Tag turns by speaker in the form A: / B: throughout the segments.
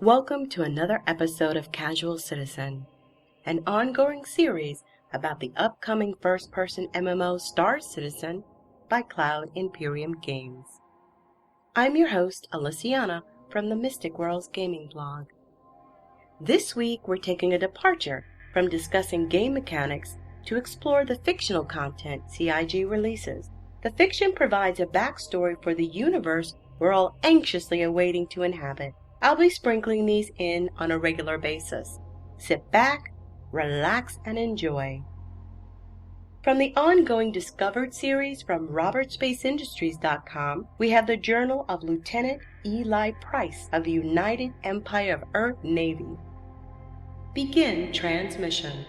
A: Welcome to another episode of Casual Citizen, an ongoing series about the upcoming first-person MMO Star Citizen by Cloud Imperium Games. I'm your host, Alyciana, from the Mystic Worlds Gaming blog. This week, we're taking a departure from discussing game mechanics to explore the fictional content CIG releases. The fiction provides a backstory for the universe we're all anxiously awaiting to inhabit. I'll be sprinkling these in on a regular basis. Sit back, relax, and enjoy. From the ongoing Discovered series from RobertSpaceIndustries.com, we have the Journal of Lieutenant Eli Price of the United Empire of Earth Navy. Begin transmission.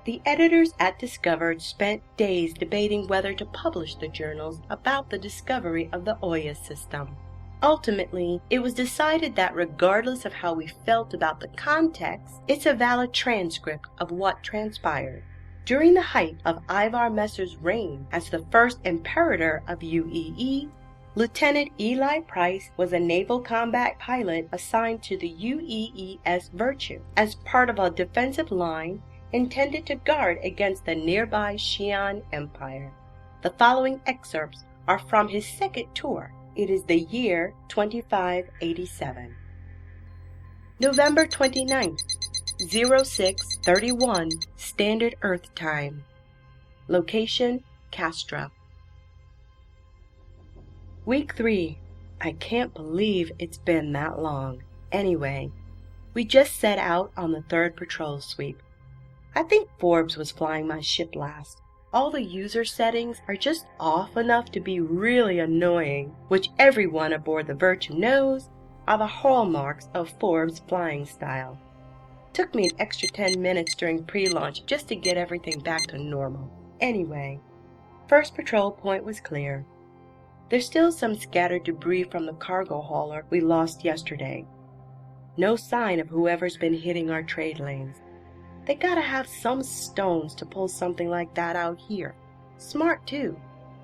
A: The editors at Discovered spent days debating whether to publish the journals about the discovery of the Oya system. Ultimately, it was decided that regardless of how we felt about the context, it's a valid transcript of what transpired. During the height of Ivar Messer's reign as the first Imperator of UEE, Lieutenant Eli Price was a naval combat pilot assigned to the UEES Virtue as part of a defensive line intended to guard against the nearby Xi'an Empire. The following excerpts are from his second tour. It is the year 2587. November 29th, 0631 Standard Earth Time. Location, Castra. Week 3. I can't believe it's been that long. Anyway, we just set out on the third patrol sweep. I think Forbes was flying my ship last. All the user settings are just off enough to be really annoying, which everyone aboard the Virtue knows are the hallmarks of Forbes' flying style. Took me an extra 10 minutes during pre-launch just to get everything back to normal. Anyway, first patrol point was clear. There's still some scattered debris from the cargo hauler we lost yesterday. No sign of whoever's been hitting our trade lanes. They gotta have some stones to pull something like that out here. Smart too.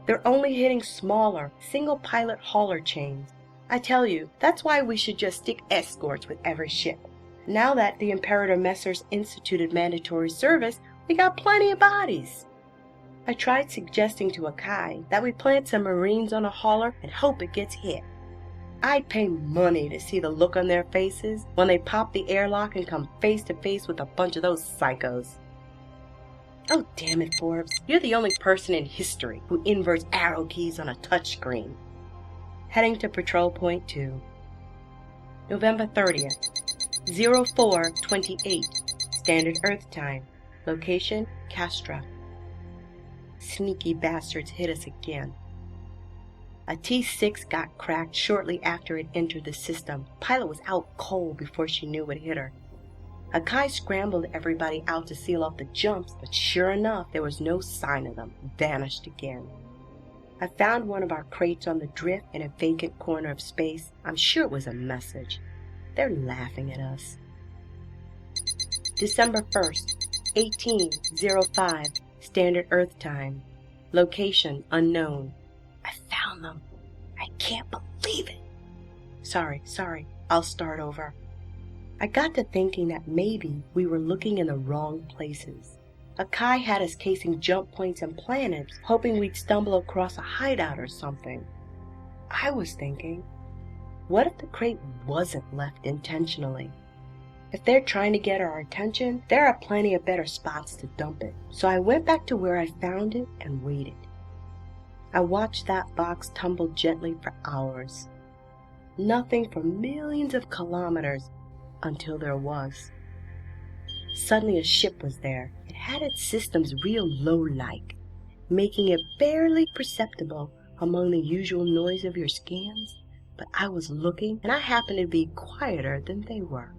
A: They're only hitting smaller, single-pilot hauler chains. I tell you, that's why we should just stick escorts with every ship. Now that the Imperator Messer's instituted mandatory service, we got plenty of bodies. I tried suggesting to Akai that we plant some Marines on a hauler and hope it gets hit. I'd pay money to see the look on their faces when they pop the airlock and come face to face with a bunch of those psychos. Oh, damn it, Forbes. You're the only person in history who inverts arrow keys on a touchscreen. Heading to Patrol Point 2. November 30th, 0428, Standard Earth Time. Location, Castra. Sneaky bastards hit us again. A T-6 got cracked shortly after it entered the system. Pilot was out cold before she knew what hit her. Akai scrambled everybody out to seal off the jumps, but sure enough, there was no sign of them. Vanished again. I found one of our crates on the drift in a vacant corner of space. I'm sure it was a message. They're laughing at us. December 1st, 1805, Standard Earth Time. Location unknown. I found them. I can't believe it. Sorry, I'll start over. I got to thinking that maybe we were looking in the wrong places. Akai had us casing jump points and planets, hoping we'd stumble across a hideout or something. I was thinking, what if the crate wasn't left intentionally? If they're trying to get our attention, there are plenty of better spots to dump it. So I went back to where I found it and waited. I watched that box tumble gently for hours. Nothing for millions of kilometers until there was. Suddenly a ship was there. It had its systems real low-like, making it barely perceptible among the usual noise of your scans. But I was looking, and I happened to be quieter than they were.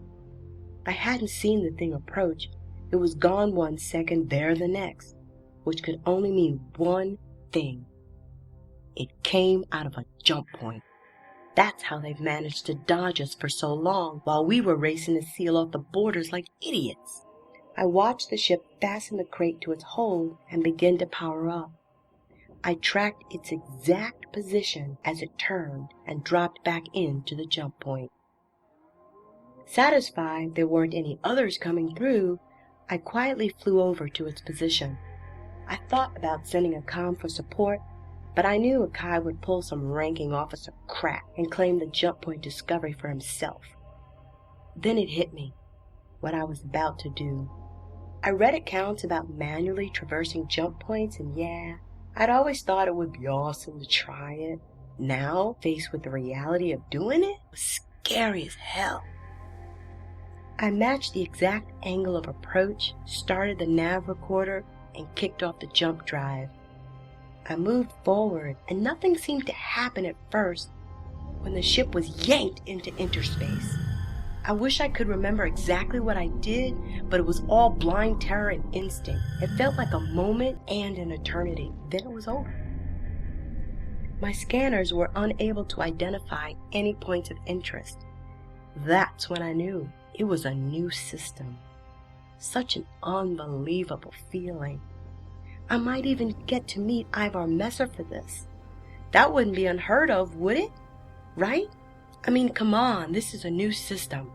A: I hadn't seen the thing approach. It was gone 1 second, there the next, which could only mean one thing. It came out of a jump point. That's how they've managed to dodge us for so long while we were racing to seal off the borders like idiots. I watched the ship fasten the crate to its hold and begin to power up. I tracked its exact position as it turned and dropped back into the jump point. Satisfied there weren't any others coming through, I quietly flew over to its position. I thought about sending a comm for support, but I knew Akai would pull some ranking officer crap and claim the jump point discovery for himself. Then it hit me, what I was about to do. I read accounts about manually traversing jump points, and yeah, I'd always thought it would be awesome to try it. Now, faced with the reality of doing it, was scary as hell. I matched the exact angle of approach, started the nav recorder, and kicked off the jump drive. I moved forward, and nothing seemed to happen at first when the ship was yanked into interspace. I wish I could remember exactly what I did, but it was all blind terror and instinct. It felt like a moment and an eternity. Then it was over. My scanners were unable to identify any points of interest. That's when I knew it was a new system. Such an unbelievable feeling. I might even get to meet Ivar Messer for this. That wouldn't be unheard of, would it? Right? I mean, come on, this is a new system.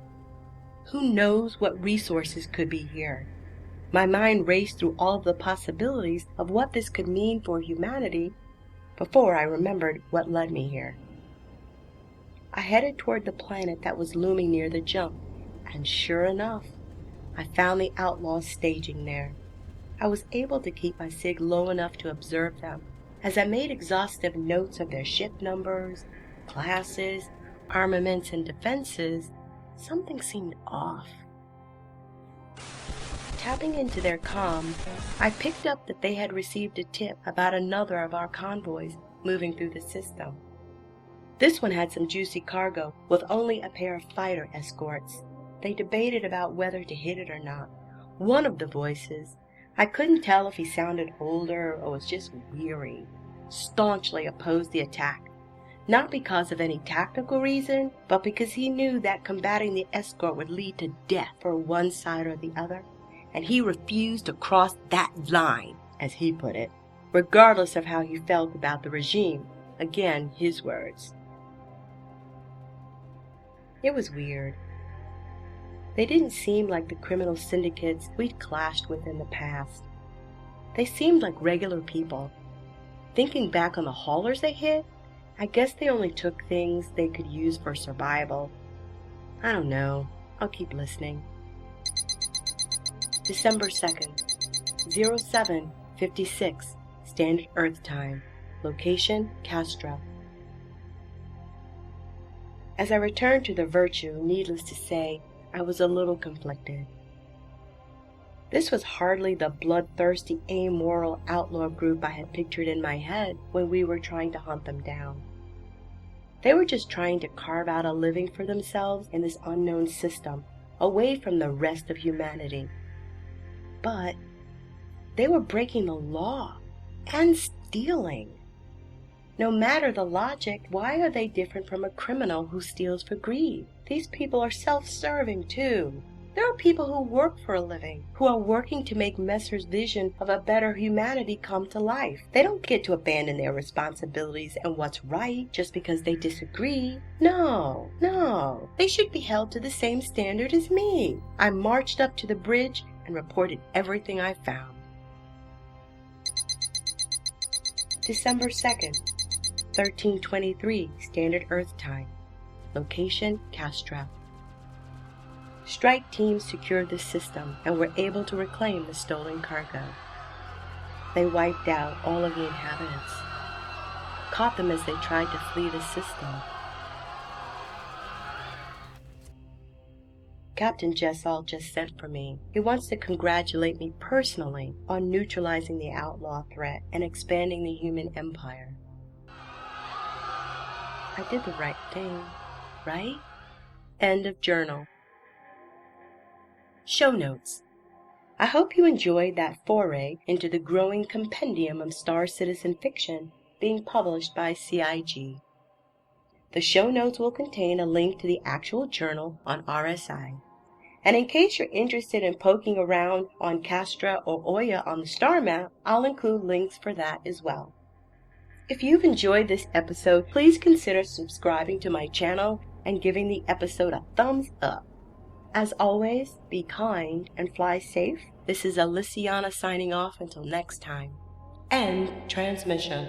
A: Who knows what resources could be here? My mind raced through all of the possibilities of what this could mean for humanity before I remembered what led me here. I headed toward the planet that was looming near the jump, and sure enough, I found the outlaws staging there. I was able to keep my sig low enough to observe them. As I made exhaustive notes of their ship numbers, classes, armaments, and defenses, something seemed off. Tapping into their comm, I picked up that they had received a tip about another of our convoys moving through the system. This one had some juicy cargo with only a pair of fighter escorts. They debated about whether to hit it or not. One of the voices, I couldn't tell if he sounded older or was just weary, staunchly opposed the attack. Not because of any tactical reason, but because he knew that combating the escort would lead to death for one side or the other, and he refused to cross that line, as he put it, regardless of how he felt about the regime. Again, his words. It was weird. They didn't seem like the criminal syndicates we'd clashed with in the past. They seemed like regular people. Thinking back on the haulers they hit, I guess they only took things they could use for survival. I don't know. I'll keep listening. December 2nd, 07:56, Standard Earth Time. Location, Castra. As I returned to the Virtue, needless to say, I was a little conflicted. This was hardly the bloodthirsty, amoral outlaw group I had pictured in my head when we were trying to hunt them down. They were just trying to carve out a living for themselves in this unknown system, away from the rest of humanity. But they were breaking the law and stealing. No matter the logic, why are they different from a criminal who steals for greed? These people are self-serving too. There are people who work for a living, who are working to make Messer's vision of a better humanity come to life. They don't get to abandon their responsibilities and what's right just because they disagree. No. They should be held to the same standard as me. I marched up to the bridge and reported everything I found. December 2nd, 13:23, Standard Earth Time. Location, Castra. Strike teams secured the system and were able to reclaim the stolen cargo. They wiped out all of the inhabitants, caught them as they tried to flee the system. Captain Jessal just sent for me. He wants to congratulate me personally on neutralizing the outlaw threat and expanding the human empire. I did the right thing, right? End of journal. Show notes. I hope you enjoyed that foray into the growing compendium of Star Citizen fiction being published by CIG. The show notes will contain a link to the actual journal on RSI. And in case you're interested in poking around on Castra or Oya on the star map, I'll include links for that as well. If you've enjoyed this episode, please consider subscribing to my channel and giving the episode a thumbs up. As always, be kind and fly safe. This is Aliciana signing off until next time. End transmission.